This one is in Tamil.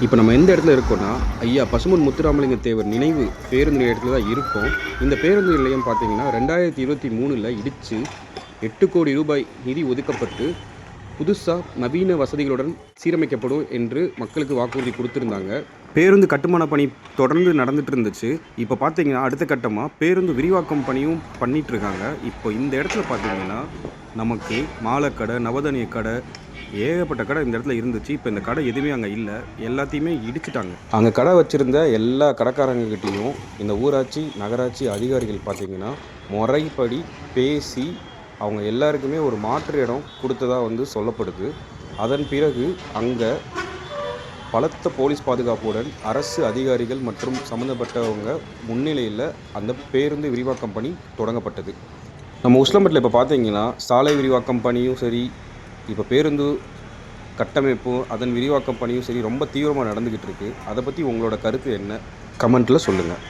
இப்போ நம்ம எந்த இடத்துல இருக்கோம்னா, ஐயா பசும்பொன் முத்துராமலிங்க தேவர் நினைவு பேருந்து நிலையத்துல தான் இருக்கோம். இந்த பேருந்து நிலையம் பார்த்தீங்கன்னா, 2023ல இடிச்சு ரூ. 8,00,00,000 நிதி ஒதுக்கப்பட்டு, புதுசா நவீன வசதிகளுடன் சீரமைக்கப்படும் என்று மக்களுக்கு வாக்குறுதி குடுத்திருந்தாங்க. பேருந்து கட்டுமான பணி தொடர்ந்து நடந்துட்டு இருந்துச்சு. இப்போ பார்த்தீங்கன்னா, அடுத்த கட்டமா பேருந்து விரிவாக்கம் பணியும் பண்ணிட்டு இருக்காங்க. இப்போ இந்த இடத்துல பார்த்தீங்கன்னா, நமக்கு மாலை கடை, நவதானிய கடை, ஏகப்பட்ட கடை இந்த இடத்துல இருந்துச்சு. இப்போ இந்த கடை எதுவுமே அங்கே இல்லை. எல்லாத்தையுமே இடிச்சிட்டாங்க. அங்கே கடை வச்சிருந்த எல்லா கடைக்காரங்ககிட்டையும் இந்த ஊராட்சி, நகராட்சி அதிகாரிகள் பார்த்தீங்கன்னா, முறைப்படி பேசி அவங்க எல்லாருக்குமே ஒரு மாற்று இடம் கொடுத்ததா வந்து சொல்லப்படுது. அதன் பிறகு அங்கே பலத்த போலீஸ் பாதுகாப்புடன் அரசு அதிகாரிகள் மற்றும் சம்மந்தப்பட்டவங்க முன்னிலையில் அந்த பேருந்து விரிவாக்கம் பணி தொடங்கப்பட்டது. நம்ம உஸ்லம்பட்டில் இப்போ பார்த்தீங்கன்னா, சாலை விரிவாக்கம் பணியும் சரி, இப்போ பேருந்து கட்டமைப்பும் அதன் விரிவாக்கம் பணியும் சரி ரொம்ப தீவிரமாக நடந்துக்கிட்டு இருக்குது. அதை பற்றி உங்களோட கருத்து என்ன? கமெண்ட்டில் சொல்லுங்கள்.